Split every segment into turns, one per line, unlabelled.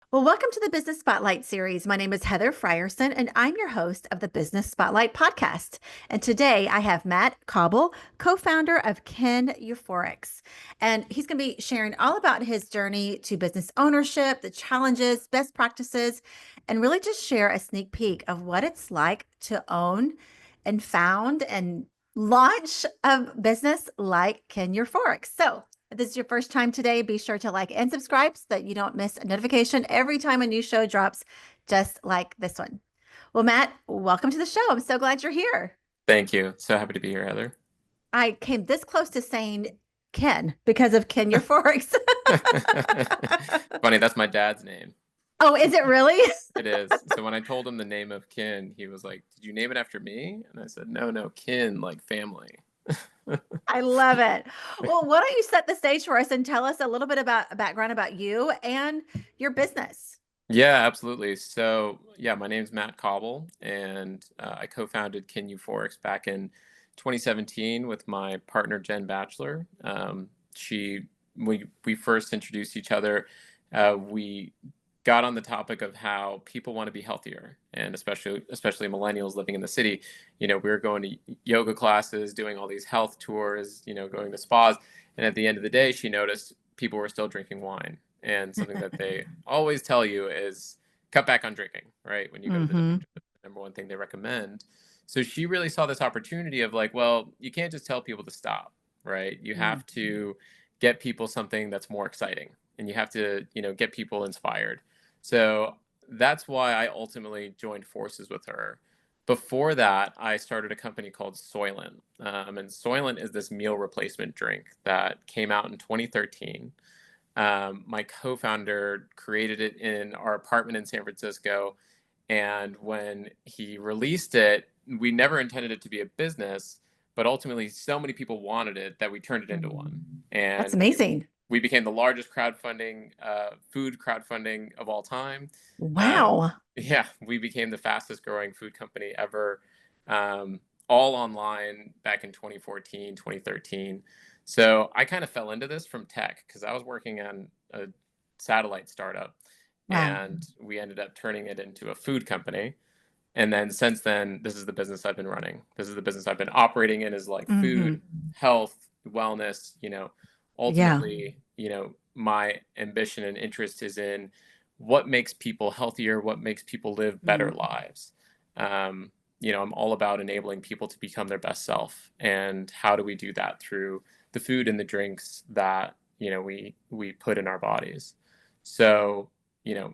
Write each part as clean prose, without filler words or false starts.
Well, welcome to the Business Spotlight series. My name is Heather Frierson, and I'm your host of the Business Spotlight podcast. And today I have Matt Cauble, co-founder of Kin Euphorics. And he's going to be sharing all about his journey to business ownership, the challenges, best practices, and really just share a sneak peek of what it's like to own and found and launch a business like Kin Euphorics. So if this is your first time today, be sure to like and subscribe so that you don't miss a notification every time a new show drops, just like this one. Well, Matt, welcome to the show. I'm so glad you're here.
Thank you. So happy to be here, Heather.
I came this close to saying Ken because of Ken Euphorics.
Funny, that's my dad's name.
Oh, is it really?
It is. So when I told him the name of Kin, he was like, "Did you name it after me?" And I said, "No, no, Kin, like family."
I love it. Well, why don't you set the stage for us and tell us a little bit about a background about you and your business?
Yeah, absolutely. So, yeah, my name's Matt Cauble, and I co-founded Kin Euphorics back in 2017 with my partner Jen Batchelor. She, we first introduced each other. We got on the topic of how people want to be healthier, and especially millennials living in the city. We were going to yoga classes, doing all these health tours, going to spas, and at the end of the day, she noticed people were still drinking wine. And something that they always tell you is cut back on drinking, right? When you go to the
Mm-hmm.
doctor, the number one thing they recommend. So she really saw this opportunity of like, well, you can't just tell people to stop, right? You have to get people something that's more exciting, and you have to, get people inspired. So that's why I ultimately joined forces with her. Before that, I started a company called Soylent. And Soylent is this meal replacement drink that came out in 2013. My co-founder created it in our apartment in San Francisco, and when he released it, we never intended it to be a business, but ultimately so many people wanted it that we turned it into one.
That's
And
amazing.
we became the largest crowdfunding, food crowdfunding of all time.
Wow.
Yeah, we became the fastest growing food company ever, all online back in 2014, 2013. So I kind of fell into this from tech because I was working on a satellite startup,
Wow.
and we ended up turning it into a food company. And then since then, this is the business I've been running. This is the business I've been operating in, is like food,
Hmm.
health, wellness.
Yeah.
Ultimately, my ambition and interest is in what makes people healthier, what makes people live better
Mm.
lives. I'm all about enabling people to become their best self. And how do we do that? Through the food and the drinks that, we put in our bodies. So,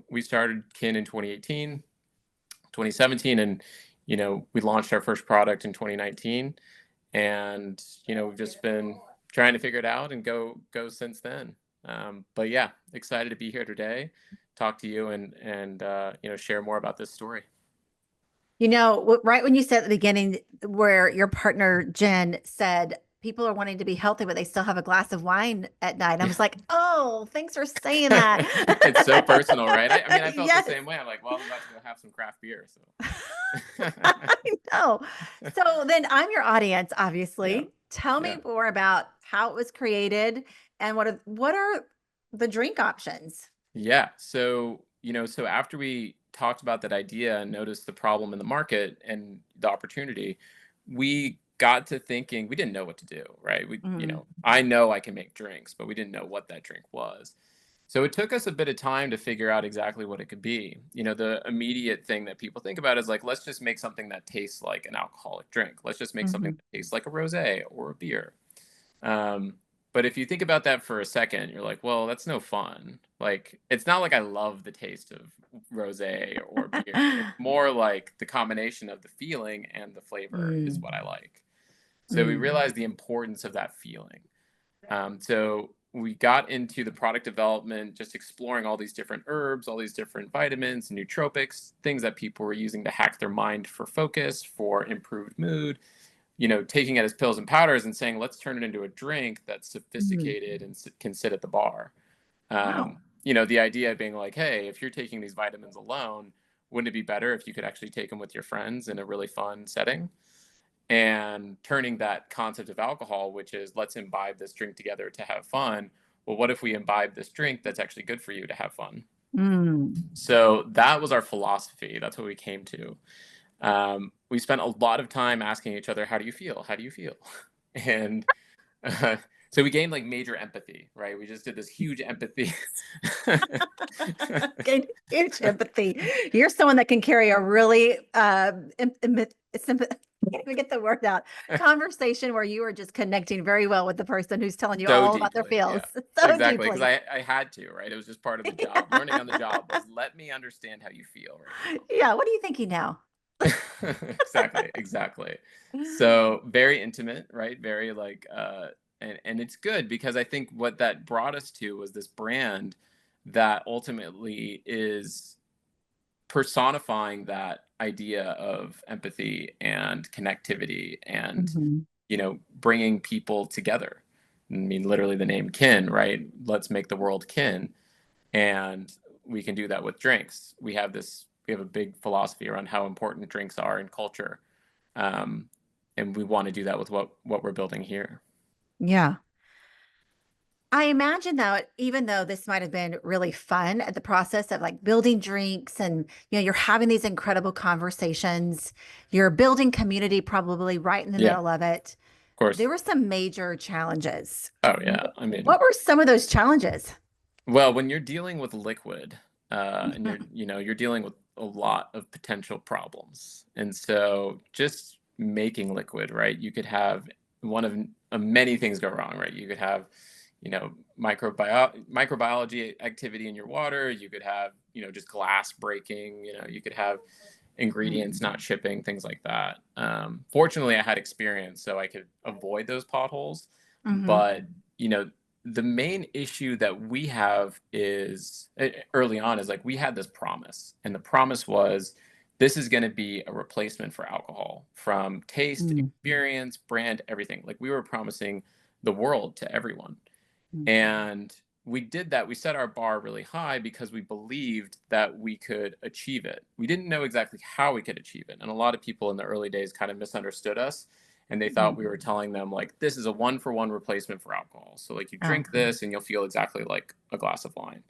we started Kin in 2018, 2017, and we launched our first product in 2019, and we've just been trying to figure it out and go since then. But yeah, excited to be here today, talk to you, and share more about this story.
Right when you said at the beginning where your partner Jen said people are wanting to be healthy, but they still have a glass of wine at night. I
Yeah.
was like, oh, thanks for saying that.
It's so personal, right? I mean, I felt the
Yes,
same way. I'm like, well, I'm about to go have some craft beer, so.
I know. So then I'm your audience,
Yeah,
obviously. Tell me
yeah.
more about how it was created and what are the drink options?
Yeah. So after we talked about that idea and noticed the problem in the market and the opportunity, we got to thinking. We didn't know what to do, right?
Mm,
I know I can make drinks, but we didn't know what that drink was. So it took us a bit of time to figure out exactly what it could be. The immediate thing that people think about is like, let's just make something that tastes like an alcoholic drink. Let's just make something
mhm,
that tastes like a rosé or a beer. Um, but if you think about that for a second, you're like, well, that's no fun. Like, it's not like I love the taste of rosé or beer. It's more like the combination of the feeling and the flavor is
mm,
what I like. So we
mm,
realized the importance of that feeling. So we got into the product development, just exploring all these different herbs, all these different vitamins, nootropics, things that people were using to hack their mind for focus, for improved mood, taking it as pills and powders and saying, let's turn it into a drink that's
mm.
sophisticated and can sit at the bar.
Wow.
The idea being like, hey, if you're taking these vitamins alone, wouldn't it be better if you could actually take them with your friends in a really fun setting? And turning that concept of alcohol, which is let's imbibe this drink together to have fun. Well, what if we imbibe this drink that's actually good for you to have fun?
Mm.
So that was our philosophy. That's what we came to. We spent a lot of time asking each other, how do you feel? How do you feel? And uh, so we gained like major empathy, right? We just did this huge empathy.
Okay, huge empathy. You're someone that can carry a really can't even get the word out. Conversation where you are just connecting very well with the person who's telling you
So
all about their
deeply,
feels
yeah.
so
Exactly, because
deeply.
I had to, right? It was just part of the job. Learning on the job was let me understand how you feel right now.
Yeah. What are you thinking now?
Exactly, exactly. So very intimate, right? Very like and it's good because I think what that brought us to was this brand that ultimately is personifying that idea of empathy and connectivity and
Mhm.
bringing people together. I mean, literally the name kin, right? Let's make the world kin. And we can do that with drinks. We have a big philosophy around how important drinks are in culture. Um, and we want to do that with what we're building here.
Yeah. I imagine that even though this might have been really fun at the process of like building drinks and you're having these incredible conversations, you're building community probably right in the
Yeah,
middle of it.
of course.
There were some major challenges.
Oh yeah. I mean,
What were some of those challenges?
well, when you're dealing with liquid, and you're dealing with a lot of potential problems, and so just making liquid, right? You could have one of many things go wrong, right? You could have, microbiology activity in your water. You could have, just glass breaking. You could have ingredients not shipping, things like that. Fortunately, I had experience, so I could avoid those potholes.
Mm-hmm.
But you know, the main issue that we have is early on is like we had this promise, and the promise was this is going to be a replacement for alcohol from taste, experience, brand, everything. Like we were promising the world to everyone. And we did that. We set our bar really high because we believed that we could achieve it. We didn't know exactly how we could achieve it. And a lot of people in the early days kind of misunderstood us, and they thought we were telling them like this is a one for one replacement for alcohol. So like you
Oh,
drink this and you'll feel exactly like a glass of wine.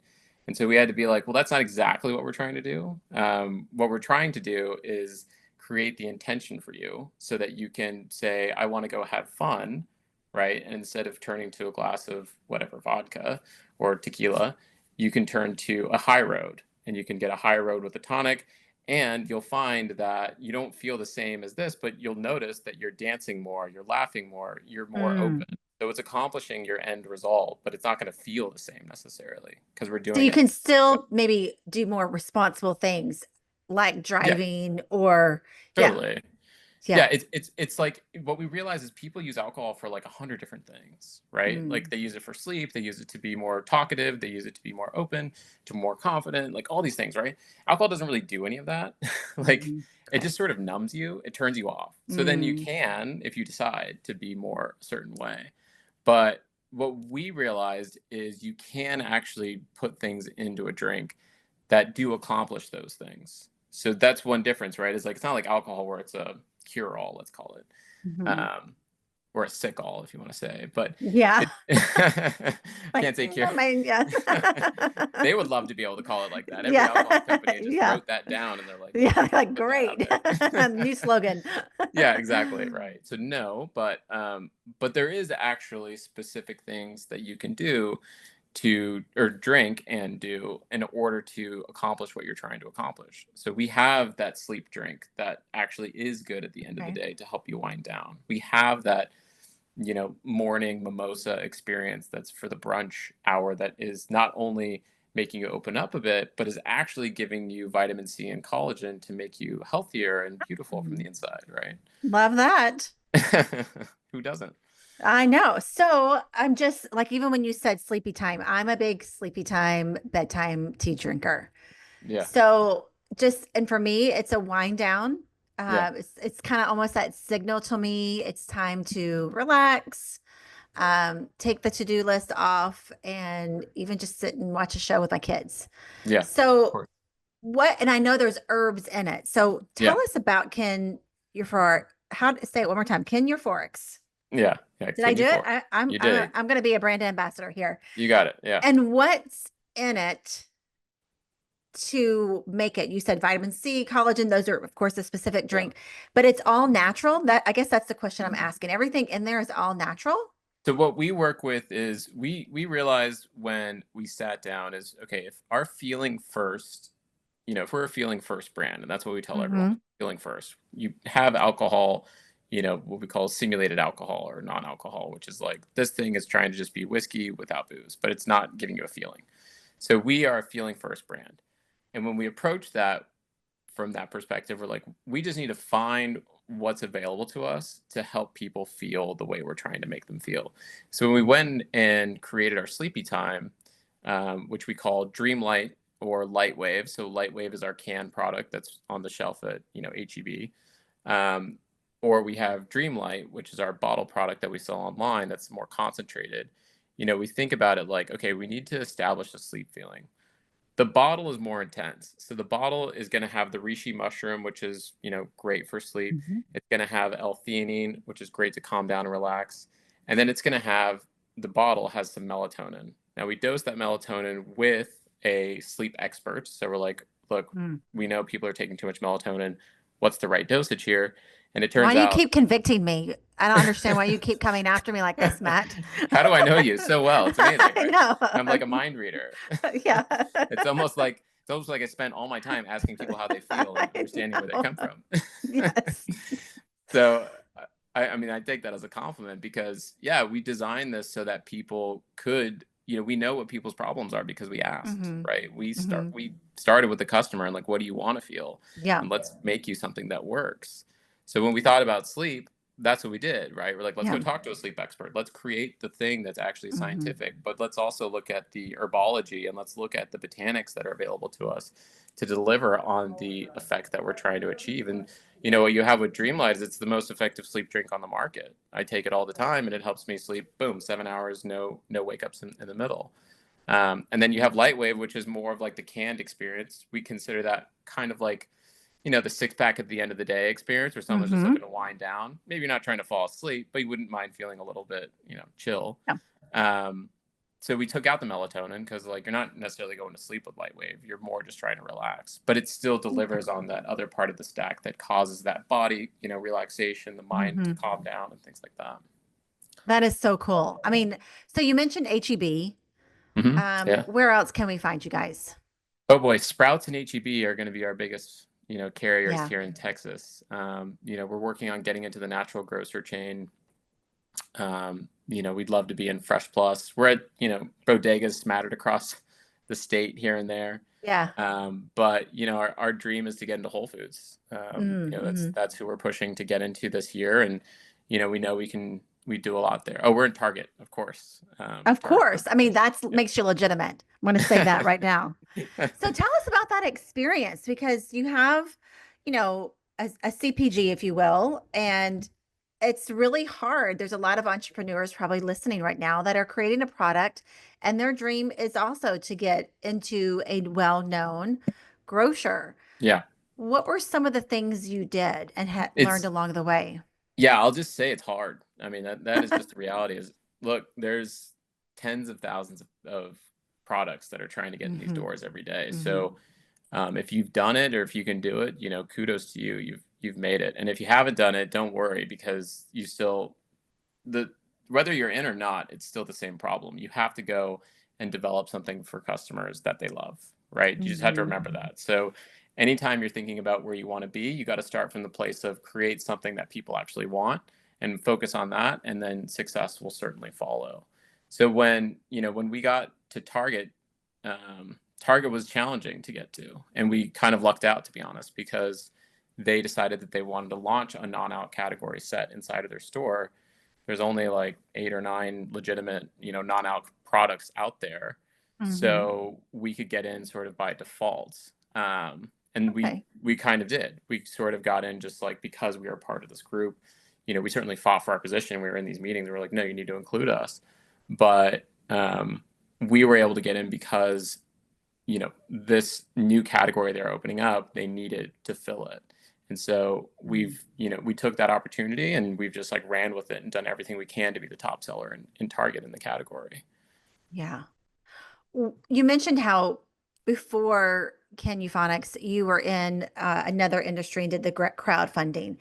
And so we had to be like, well, that's not exactly what we're trying to do. What we're trying to do is create the intention for you so that you can say, I want to go have fun, right? And instead of turning to a glass of whatever vodka or tequila, you can turn to a high road, and you can get a high road with a tonic. And you'll find that you don't feel the same as this, but you'll notice that you're dancing more, you're laughing more, you're more
mm.
open. So it's accomplishing your end result, but it's not going to feel the same necessarily because we're
So
doing
you
it.
can still maybe do more responsible things like
Yeah,
driving or yeah,
totally.
yeah.
Yeah, it's like what we realize is people use alcohol for like 100 different things, right? Like
Mm.
they use it for sleep, they use it to be more talkative, they use it to be more open, to more confident, like all these things, right? Alcohol doesn't really do any of that. Like it
Okay.
just sort of numbs you, it turns you off. So then you
Mm.
can, if you decide to be more a certain way. But what we realized is you can actually put things into a drink that do accomplish those things. So that's one difference, right? Is like it's not like alcohol where it's a cure all, let's call it,
Mhm.
um, or a sick all, if you want to say. But
Yeah.
it,
Like,
can't say cure.
I mean, yeah.
They would love to be able to call it like that. Every
Yeah.
alcohol company just
Yeah.
wrote that down, and they're like,
Yeah.
"Great,
Like,
let to have
great.
it."
New slogan.
Yeah, exactly right. So no, but there is actually specific things that you can do to or drink and do in order to accomplish what you're trying to accomplish. So we have that sleep drink that actually is good at the end of the
Okay.
day to help you wind down. We have that, morning mimosa experience that's for the brunch hour that is not only making you open up a bit, but is actually giving you vitamin C and collagen to make you healthier and beautiful from the
Mhm.
inside, right?
Love that.
Who doesn't?
I know. So I'm just like, even when you said sleepy time, I'm a big sleepy time, bedtime tea drinker.
Yeah.
So just, and for me, it's a wind down.
Yeah.
It's kind of almost that signal to me. It's time to relax, take the to-do list off, and even just sit and watch a show with my kids.
Yeah. Of
So
course.
what, and I know there's herbs in it. So
Yeah.
tell us about Kin Euphoric. How to say it one more time? Kin Euphorics.
Yeah. Yeah.
Did I
Kin
do it?
Euphorics. You did it.
I'm going to be a brand ambassador here.
You got it. Yeah.
And what's in it to make it? You said vitamin C, collagen, those are of course a specific
Yeah.
drink, but it's all natural. That, I guess that's the question I'm asking. Everything in there is all natural?
So what we work with is we realized when we sat down is, okay, if our feeling first, if we're a feeling first brand, and that's what we tell everyone,
Mm-hmm.
feeling first. You have alcohol, what we call simulated alcohol or non-alcohol, which is like this thing is trying to just be whiskey without booze, but it's not giving you a feeling. So we are a feeling first brand. And when we approach that from that perspective, we're like, we just need to find what's available to us to help people feel the way we're trying to make them feel. So when we went and created our sleepy time, which we call Dreamlight or Lightwave. So Lightwave is our canned product that's on the shelf at HEB. Or we have Dreamlight, which is our bottle product that we sell online that's more concentrated. We think about it like, okay, we need to establish a sleep feeling. The bottle is more intense. So the bottle is going to have the reishi mushroom, which is, great for sleep.
Mm-hmm.
It's going to have L-theanine, which is great to calm down and relax. And then it's going to have, the bottle has some melatonin. Now we dose that melatonin with a sleep expert. So we're like, look,
Mm.
we know people are taking too much melatonin. What's the right dosage here? And it
Why
turns
you
out,
keep convicting me? I don't understand why you keep coming after me like this, Matt.
how do I know you so well? It's amazing,
I
right? I'm like a
know.
mind reader.
Yeah.
It's almost like I spent all my time asking people how they feel and
I
understanding where they
know.
come from.
Yes.
So I mean, I take that as a compliment because yeah, we designed this so that people could, we know what people's problems are because we asked,
Mm-hmm.
right? We start
Mm-hmm.
we started with the customer and like, what do you want to feel?
Yeah.
And let's make you something that works. So when we thought about sleep, that's what we did, right? We're like, let's go
Yeah.
talk to a sleep expert. Let's create the thing that's actually
Mm-hmm.
scientific, but let's also look at the herbology and let's look at the botanics that are available to us to deliver on the effect that we're trying to achieve. And what you have with Dreamlight is it's the most effective sleep drink on the market. I take it all the time and it helps me sleep, boom, 7 hours, no wake ups in the middle. And then you have Lightwave, which is more of like the canned experience. We consider that kind of like, the six pack at the end of the day experience where someone's just
Mm-hmm.
looking to wind down. Maybe you're not trying to fall asleep, but you wouldn't mind feeling a little bit, chill.
Yeah.
Um, so we took out the melatonin because like you're not necessarily going to sleep with Lightwave. You're more just trying to relax, but it still
Okay.
delivers on that other part of the stack that causes that body, relaxation, the mind to
Mm-hmm.
calm down and things like that.
That is so cool. I mean, so you mentioned HEB.
Yeah.
Where else can we find you guys?
Oh boy, Sprouts and HEB are going to be our biggest, carriers
Yeah.
here in Texas. We're working on getting into the natural grocer chain. We'd love to be in Fresh Plus. We're at, bodegas smattered across the state here and there.
Yeah.
But our dream is to get into Whole Foods. That's
Mm-hmm.
that's who we're pushing to get into this year, and we know we do a lot there. Oh, we're in Target, of course.
Of
Target,
course. I mean, that makes you legitimate. I'm going to say that right now.
yeah.
So tell us about that experience because you have, a CPG, if you will, and it's really hard. There's a lot of entrepreneurs probably listening right now that are creating a product, and their dream is also to get into a well-known grocer.
Yeah.
What were some of the things you did and had learned
It's
along the way?
Yeah, I'll just say it's hard. I mean, that is just the reality is, look, there's tens of thousands of products that are trying to get in these
Hmm.
doors every day.
Hmm.
So if you've done it or if you can do it, kudos to you. You've made it. And if you haven't done it, don't worry because you still the whether you're in or not, it's still the same problem. You have to go and develop something for customers that they love, right? You just have to
Hmm.
remember that. So anytime you're thinking about where you want to be, you got to start from the place of create something that people actually want and focus on that, and then success will certainly follow. So when we got to Target, Target was challenging to get to, and we kind of lucked out, to be honest, because they decided that they wanted to launch a non-out category set inside of their store. There's only like 8 or 9 legitimate, non-alc products out there.
Hmm.
So we could get in sort of by default. And we
Okay.
we kind of did. We sort of got in just like because we were part of this group. We certainly fought for our position. We were in these meetings. We were like, no, you need to include us. But we were able to get in because, this new category they're opening up, they needed to fill it. And so we took that opportunity and we've just like ran with it and done everything we can to be the top seller in Target in the category.
Yeah. You mentioned how before Kin Euphonics, you were in another industry and did the crowdfunding.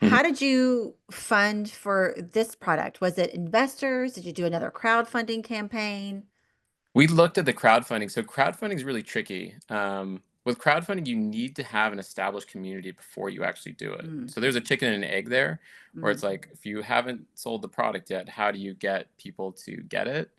Mhm.
How did you fund for this product? Was it investors? Did you do another crowdfunding campaign?
We looked at the crowdfunding. So crowdfunding is really tricky. With crowdfunding, you need to have an established community before you actually do it.
Mm,
So there's a chicken and an egg there, where
mm.
it's like, if you haven't sold the product yet, how do you get people to get it?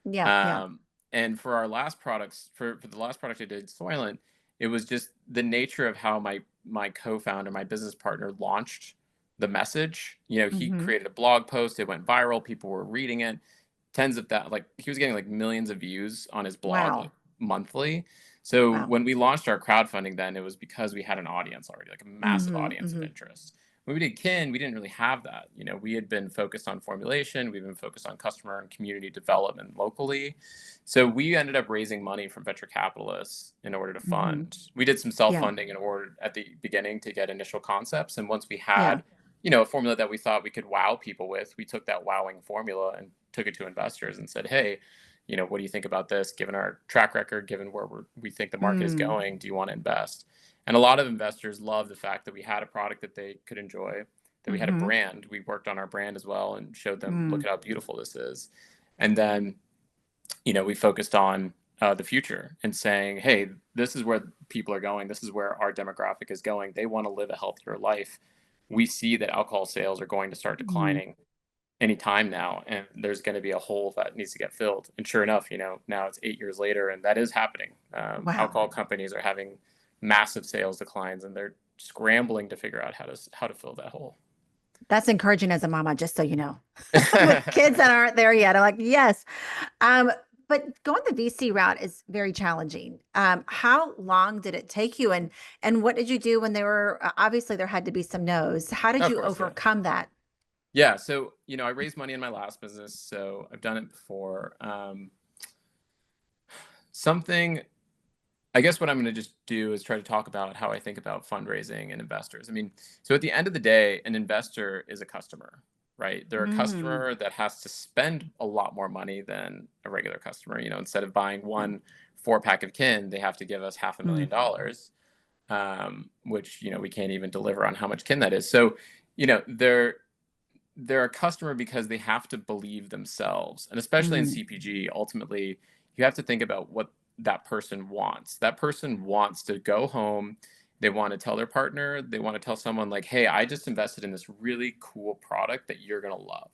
Yeah, yeah.
Um, and for our last products, for the last product I did, Soylent, it was just the nature of how my co-founder, my business partner, launched the message. He
Hmm.
created a blog post, it went viral, people were reading it, tens of that, like he was getting like millions of views on his blog like
Wow.
monthly. So
Wow.
when we launched our crowdfunding, then it was because we had an audience already, like a massive
Hmm.
audience of
Hmm.
interest. When we did Kin, we didn't really have that. We had been focused on formulation, we've been focused on customer and community development locally. So we ended up raising money from venture capitalists in order to
Hmm.
fund. We did some
Yeah.
self-funding in order at the beginning to get initial concepts. And once we
Yeah.
had, a formula that we thought we could wow people with, we took that wowing formula and took it to investors and said, hey, what do you think about this? Given our track record, given where we think the market is
Mm.
going, do you want to invest? And a lot of investors love the fact that we had a product that they could enjoy, that we had a
Hmm.
brand. We worked on our brand as well and showed them, look
Mm.
at how beautiful this is. And then, we focused on the future and saying, hey, this is where people are going. This is where our demographic is going. They want to live a healthier life. We see that alcohol sales are going to start
Mm.
declining anytime now, and there's going to be a hole that needs to get filled. And sure enough, now it's 8 years later, and that is happening.
Wow.
Alcohol companies are having massive sales declines, and they're scrambling to figure out how to fill that hole.
That's encouraging as a mama, just so you know. With kids that aren't there yet, I'm like, yes. Um, but going the VC route is very challenging. How long did it take you, and what did you do when there were obviously there had to be some no's? How did
Of
you
course, yeah.
overcome that?
Yeah, so I raised money in my last business, so I've done it before. Something I guess what I'm going to just do is try to talk about how I think about fundraising and investors. I mean, so at the end of the day, an investor is a customer, right? They're a
Mm,
customer that has to spend a lot more money than a regular customer. Instead of buying one 4-pack of Kin, they have to give us half a
mm,
million dollars, which we can't even deliver on how much Kin that is. So, they're a customer because they have to believe themselves, and especially in
mm,
CPG, ultimately you have to think about what that person wants. That person wants to go home, they want to tell their partner, they want to tell someone like, hey, I just invested in this really cool product that you're going to love,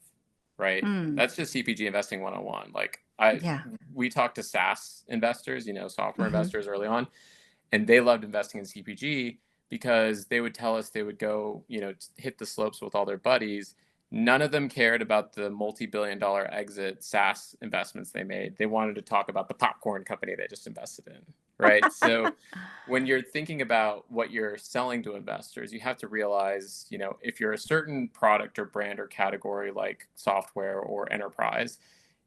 right?
mm.
That's just CPG investing 101. Like I
Yeah.
we talked to SaaS investors, software
Hmm.
investors early on, and they loved investing in CPG because they would tell us they would go, hit the slopes with all their buddies. None of them cared about the multi-billion-dollar exit SaaS investments they made. They wanted to talk about the popcorn company they just invested in, right? So when you're thinking about what you're selling to investors, you have to realize, if you're a certain product or brand or category like software or enterprise,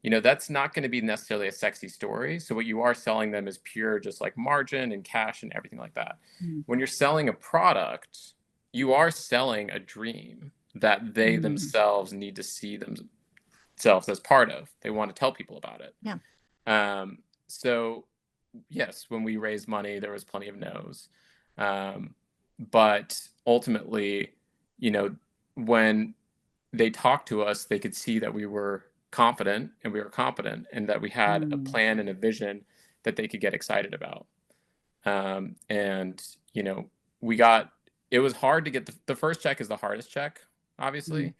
that's not going to be necessarily a sexy story. So what you are selling them is pure, just like margin and cash and everything like that.
Mm,
When you're selling a product, you are selling a dream that they
mm.
themselves need to see themselves as part of. They want to tell people about it.
Yeah.
So yes, when we raised money, there was plenty of no's. But ultimately, you know, when they talked to us, they could see that we were confident and we were competent and that we had a
Mm,
plan and a vision that they could get excited about. And, we got, it was hard to get the first check is the hardest check,
mm,
obviously.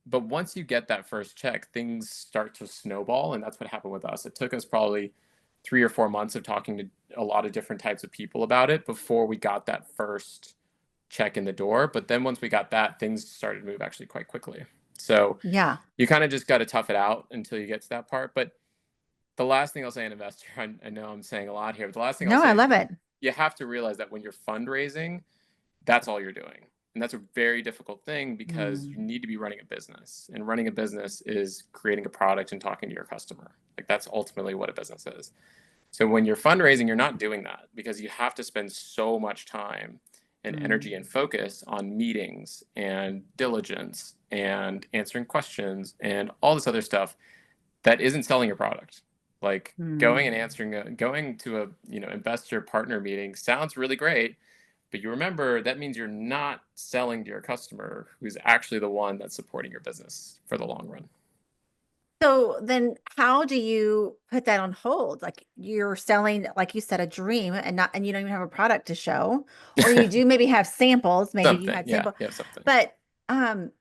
But once you get that first check, things start to snowball. And that's what happened with us. It took us probably 3 or 4 months of talking to a lot of different types of people about it before we got that first check in the door. But then once we got that, things started to move actually quite quickly. So
yeah.
you kind of just got to tough it out until you get to that part. But the last thing I'll say, an investor, I know I'm saying a lot here, but the last thing I'll
No, I
say is
love it.
you have to realize that when you're fundraising, that's all you're doing. And that's a very difficult thing because you
Mm,
need to be running a business. And running a business is creating a product and talking to your customer. Like that's ultimately what a business is. So when you're fundraising, you're not doing that because you have to spend so much time and
mm.
energy and focus on meetings and diligence and answering questions and all this other stuff that isn't selling your product. Like going and answering, going to a, investor partner meeting sounds really great, but you remember that means you're not selling to your customer who's actually the one that's supporting your business for the long run.
So then how do you put that on hold? Like you're selling, like you said, a dream and you don't even have a product to show, or you do maybe have samples, maybe you
Something.
had
Yeah.
sample,
Yeah. Something.
but um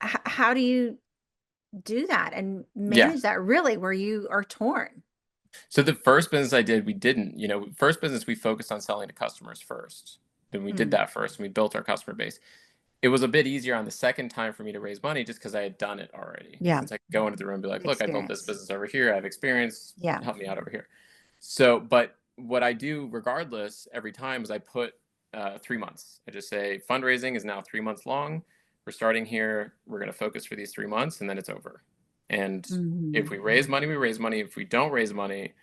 how do you do that and
Yeah.
manage that really where you are torn?
So the first business I did, we didn't, first business we focused on selling to customers first. Then we did
Mm,
that first and we built our customer base. It was a bit easier on the second time for me to raise money just because I had done it already.
yeah,
Since I could go into the room and be like, look, I built this
experience.
business over here. I have experience.
Yeah.
Help me out over here. So, but what I do regardless every time is I put 3 months. I just say fundraising is now 3 months long. We're starting here. We're going to focus for these 3 months and then it's over. And if
Mhm.
we raise money, we raise money. If we don't raise money,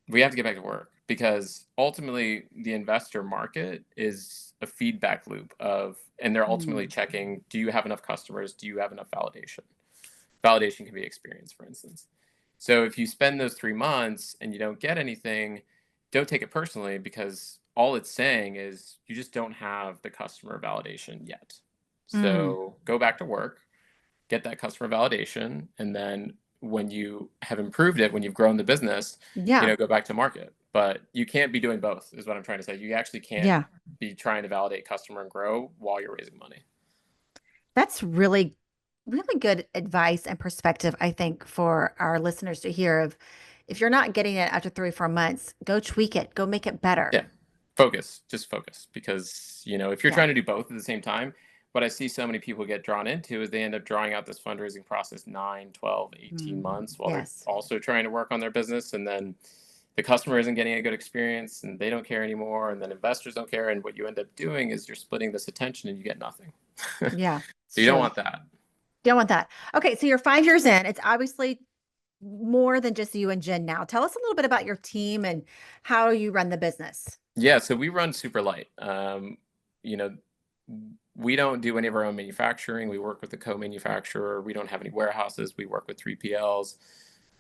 we have to get back to work because ultimately the investor market is a feedback loop of, and they're ultimately
Mm.
checking, do you have enough customers? Do you have enough validation? Validation can be experience, for instance. So if you spend those 3 months and you don't get anything, don't take it personally because all it's saying is you just don't have the customer validation yet.
Mm.
So go back to work, get that customer validation, and then when you have improved it, when you've grown the business,
Yeah.
go back to market. But you can't be doing both, is what I'm trying to say. You actually can't
Yeah.
be trying to validate customer and grow while you're raising money.
That's really, really good advice and perspective, I think, for our listeners to hear of if you're not getting it after 3 or 4 months, go tweak it, go make it better.
Yeah. Focus, just focus. Because, if you're
Yeah.
trying to do both at the same time, what I see so many people get drawn into is they end up drawing out this fundraising process 9, 12, 18
Mm.
months while they're
Yes.
also trying to work on their business. And then the customer isn't getting a good experience and they don't care anymore. And then investors don't care. And what you end up doing is you're splitting this attention and you get nothing.
Yeah.
So
It's
you don't
true.
want that.
Don't want that. Okay. So you're 5 years in. It's obviously more than just you and Jen now. Tell us a little bit about your team and how you run the business.
Yeah, so we run super light. You know, we don't do any of our own manufacturing. We work with the co-manufacturer. We don't have any warehouses. We work with 3PLs.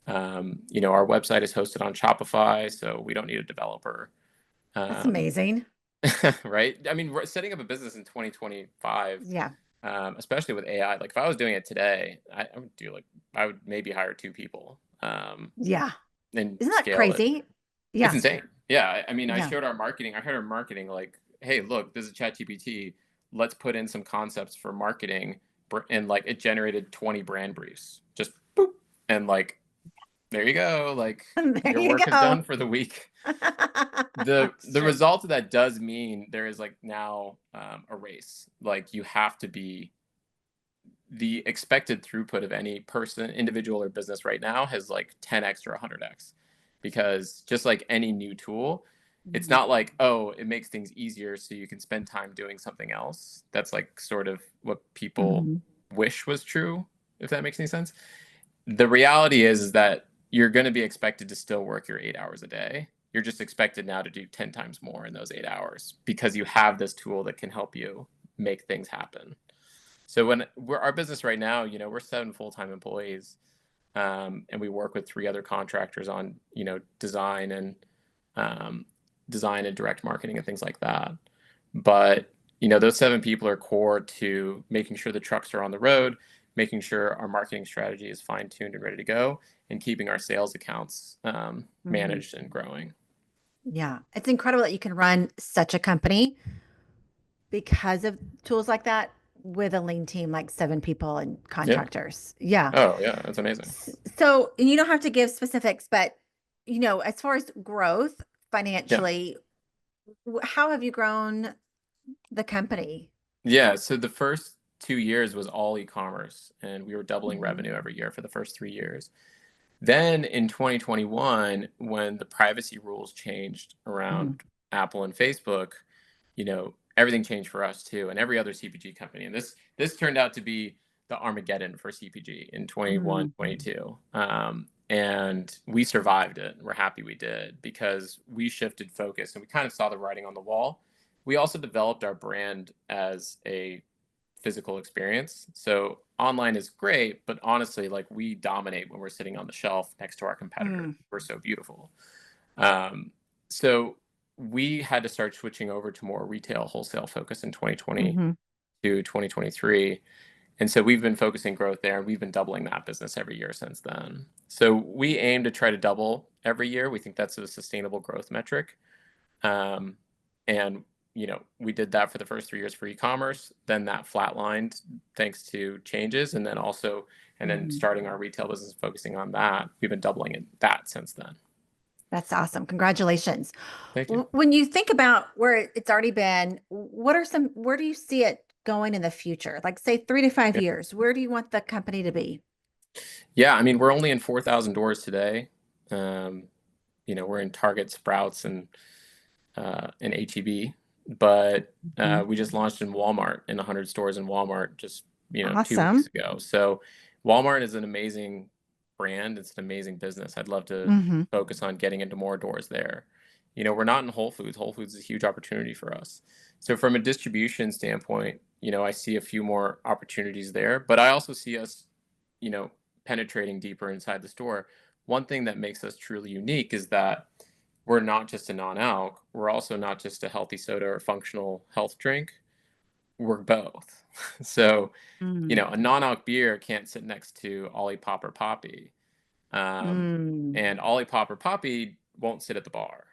Our website is hosted on Shopify, so we don't need a developer.
That's
Um,
amazing.
right? I mean, setting up a business in 2025,
Yeah.
especially with AI, like if I was doing it today, I would maybe hire two people
Yeah.
and
Isn't that
scale it.
crazy?
It's
Yeah.
insane. Yeah, I mean, I
Yeah.
showed our marketing. I heard our marketing like, "Hey, look, this is ChatGPT. Let's put in some concepts for marketing," and like it generated 20 brand briefs. Just boop, and like there you go. Like
There
your
you
work is
go.
done for the week. The
True.
result of that does mean there is like now a race. Like you have to be the expected throughput of any person, individual, or business right now has like 10x or 100x. Because just like any new tool, it's
Mhm.
not like, oh, it makes things easier so you can spend time doing something else. That's like sort of what people
Mhm.
wish was true, if that makes any sense. The reality is that you're going to be expected to still work your 8 hours a day. You're just expected now to do 10 times more in those 8 hours because you have this tool that can help you make things happen. So when we're our business right now, we're 7 full-time employees, and we work with 3 other contractors on, um, design and direct marketing and things like that. But those 7 people are core to making sure the trucks are on the road, making sure our marketing strategy is fine-tuned and ready to go, and keeping our sales accounts
Mhm.
managed and growing.
Yeah. It's incredible that you can run such a company because of tools like that with a lean team, like 7 people and
Yeah.
contractors. Yeah.
Oh, yeah. That's amazing.
So and you don't have to give specifics, but as far as growth
Yeah.
financially, how have you grown the company?
Yeah, so the first 2 years was all e-commerce, and we were doubling
Mhm.
revenue every year for the first 3 years. Then in 2021, when the privacy rules changed
Mhm.
around Apple and Facebook, everything changed for us too, and every other CPG company. And this turned out to be the Armageddon for CPG in 21,
Mhm.
22. And we survived it. We're happy we did because we shifted focus and we kind of saw the writing on the wall. We also developed our brand as a physical experience. So online is great, but honestly, like we dominate when we're sitting on the shelf next to our competitor.
Mm,
We're so beautiful. Um, so we had to start switching over to more retail wholesale focus in 2020
hmm
to 2023. And so we've been focusing growth there, and we've been doubling that business every year since then. So we aim to try to double every year. We think that's a sustainable growth metric. Um, and we did that for the first 3 years for e-commerce. Then that flatlined thanks to changes, and then
hmm
starting our retail business, focusing on that. We've been doubling that since then.
That's awesome. Congratulations.
Thank you.
When you think about where it's already been, where do you see it going in the future? Like say 3 to 5
Yeah.
years, where do you want the company to be?
Yeah, I mean, we're only in 4,000 doors today. Um, we're in Target, Sprouts, and HEB, but
Mhm.
we just launched in Walmart, in 100 stores in Walmart just 2 weeks
Awesome.
ago. So Walmart is an amazing brand. It's an amazing business. I'd love to
hmm
focus on getting into more doors there. We're not in Whole Foods. Whole Foods is a huge opportunity for us. So from a distribution standpoint, I see a few more opportunities there, but I also see us, you know, penetrating deeper inside the store. One thing that makes us truly unique is that we're not just a non-alc. We're also not just a healthy soda or functional health drink. We're both. So,
mm
a non-alc beer can't sit next to Ollie Pop or Poppy. Um,
Mm.
and Ollie Pop or Poppy won't sit at the bar,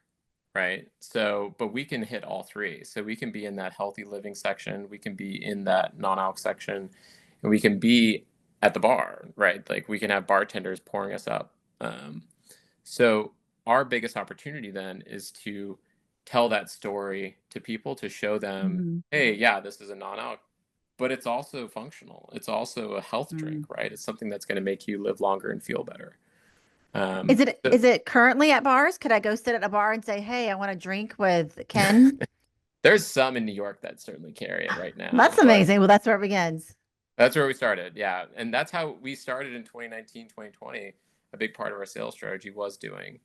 right? So, but we can hit all three. So we can be in that healthy living section, we can be in that non-alc section, and we can be at the bar, right? Like we can have bartenders pouring us up. So our biggest opportunity then is to tell that story to people, to show them,
Mhm.
hey, yeah, this is a non-alc, but it's also functional. It's also a health drink,
Mm.
right? It's something that's going to make you live longer and feel better.
Is it
So
is it currently at bars? Could I go sit at a bar and say, "Hey, I want a drink with Ken"?
there's some in New York that certainly carry it right now,
That's
but
amazing. Well, that's where it begins.
that's where we started. Yeah. And that's how we started in 2019, 2020. A big part of our sales strategy was doing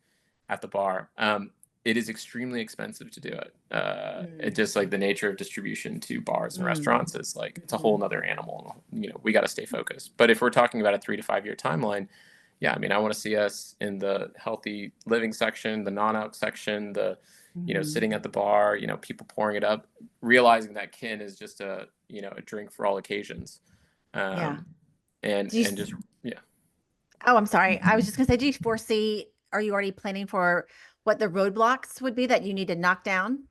at the bar. It is extremely expensive to do it. It
Mm.
just like the nature of distribution to bars and
Mm.
restaurants is like it's a whole
Mhm.
nother animal. We got to stay focused. But if we're talking about a 3 to 5 year timeline, yeah, I mean, I want to see us in the healthy living section, the non-alc section, the
Mhm.
sitting at the bar, people pouring it up, realizing that Kin is just a drink for all occasions,
Yeah.
um, and
Do you,
and just yeah.
oh, I'm sorry. I was just gonna say, do you foresee, are you already planning for what the roadblocks would be that you need to knock down?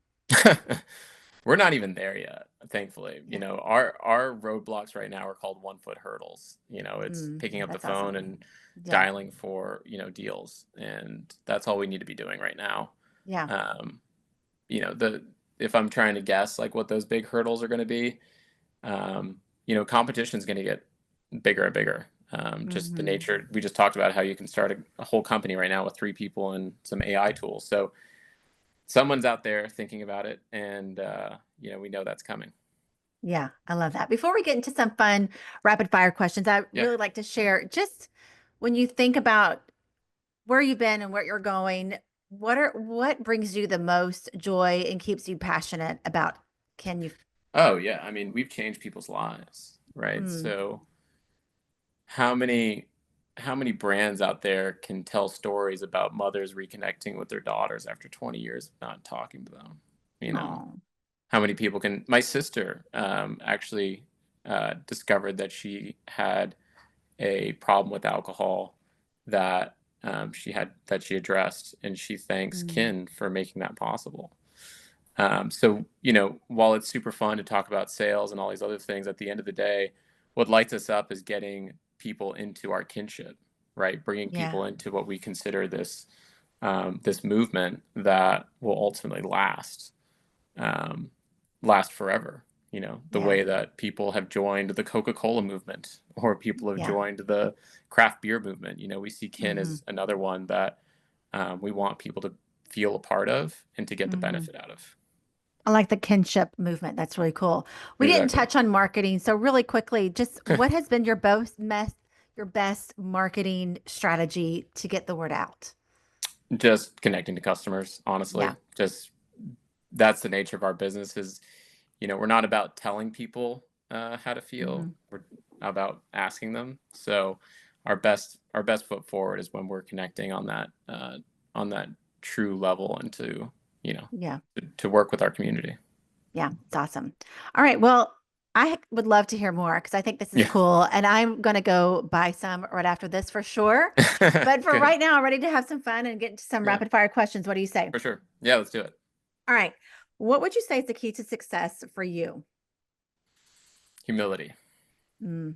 We're not even there yet, thankfully.
Yeah.
Our roadblocks right now are called 1 foot hurdles. It's picking up the
That's
phone
awesome.
and
Yeah.
dialing for deals, and that's all we need to be doing right now.
Yeah.
Um, the if I'm trying to guess like what those big hurdles are going to be, competition is going to get bigger and bigger. Just the
hmm
nature, we just talked about how you can start a whole company right now with 3 people and some AI tools. So someone's out there thinking about it, and we know that's coming.
Yeah, I love that. Before we get into some fun rapid fire questions, I
Yeah.
really like to share just when you think about where you've been and where you're going, what brings you the most joy and keeps you passionate about can you
Oh yeah. I mean, we've changed people's lives, right?
mm,
So how many how many brands out there can tell stories about mothers reconnecting with their daughters after 20 years of not talking to them? You know,
oh
how many people can? My sister actually discovered that she had a problem with alcohol that she addressed, and she thanks
mm,
Kin for making that possible. So while it's super fun to talk about sales and all these other things, at the end of the day, what lights us up is getting people into our kinship, right? Bringing
yeah,
people into what we consider this movement that will ultimately um, last forever. The
yeah,
way that people have joined the Coca-Cola movement, or people have
yeah.
joined the craft beer movement. We see Kin
hmm
as another one that we want people to feel a part of and to get the
hmm
benefit out of.
I like the kinship movement. That's really cool. We didn't
Exactly.
touch on marketing, so really quickly, just what has been your best marketing strategy to get the word out?
Just connecting to customers,
Yeah.
honestly. Just that's the nature of our business is, we're not about telling people how to feel.
Mhm.
We're about asking them. So our best foot forward is when we're connecting on that true level and to
Yeah.
to work with our community.
Yeah. It's awesome. All right. Well, I would love to hear more because I think this is
Yeah.
cool. And I'm going to go buy some right after this for sure. But for
Good.
right now, I'm ready to have some fun and get into some
Yeah,
rapid fire questions. What do you say?
for sure. Yeah, let's do it.
All right. What would you say is the key to success for you?
Humility.
Mm,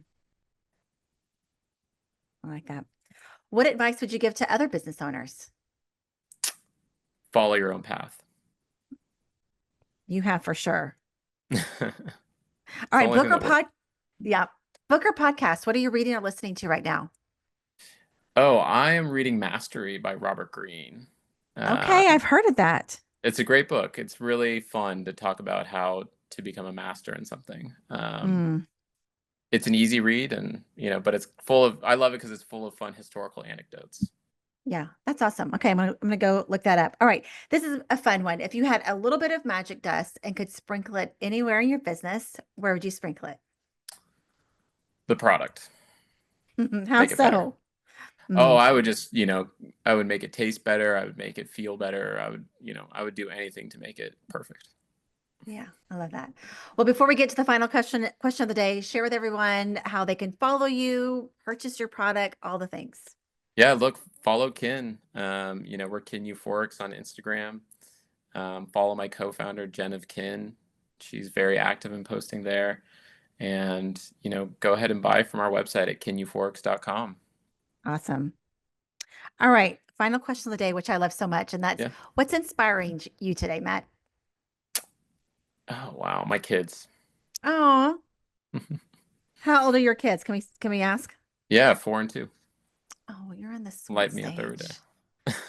I like that. What advice would you give to other business owners?
Follow your own path.
You have for sure.
It's
All
the
right.
only thing
Book or
that works.
pod. Yeah. Book or podcast. What are you reading or listening to right now?
Oh, I am reading Mastery by Robert Greene.
Okay.
Um,
I've heard of that.
it's a great book. It's really fun to talk about how to become a master in something.
Mm,
It's an easy read, and but it's full of. I love it because it's full of fun historical anecdotes.
yeah. That's awesome. Okay. I'm gonna go look that up. All right. This is a fun one. If you had a little bit of magic dust and could sprinkle it anywhere in your business, where would you sprinkle
The product,
it? How
make it better.
so?
Oh,
Mm.
I would just, I would make it taste better. I would make it feel better. I would do anything to make it perfect.
Yeah, I love that. Well, before we get to the final question of the day, share with everyone how they can follow you, purchase your product, all the things.
Yeah, look, follow Kin. We're Kin Euphorics on Instagram. Follow my co-founder, Jen of Kin. She's very active in posting there. And, go ahead and buy from our website at kineuphorics.com.
Awesome. All right, final question of the day, which I love so much, and that's
Yeah.
what's inspiring you today, Matt?
Oh, wow. My kids.
Oh, how old are your kids? Can we ask?
Yeah, 4 and 2.
Oh, you're in the sweet
Light me up every
stage.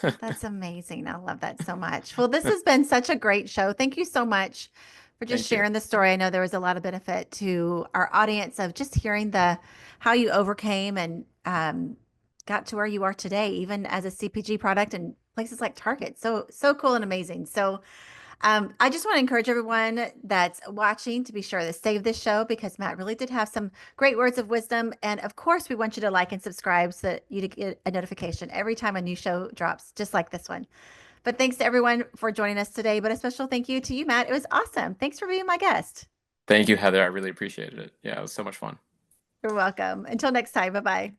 day.
That's amazing. I love that so much. Well, this has been such a great show. Thank you so much for just
Thank you.
sharing the story. I know there was a lot of benefit to our audience of just hearing the how you overcame and got to where you are today, even as a CPG product and places like Target. So cool and amazing. So I just want to encourage everyone that's watching to be sure to save this show because Matt really did have some great words of wisdom. And of course, we want you to like and subscribe so that you get a notification every time a new show drops, just like this one. But thanks to everyone for joining us today. But a special thank you to you, Matt. It was awesome. Thanks for being my guest.
Thank you, Heather. I really appreciated it. Yeah, it was so much fun.
You're welcome. Until next time. Bye bye.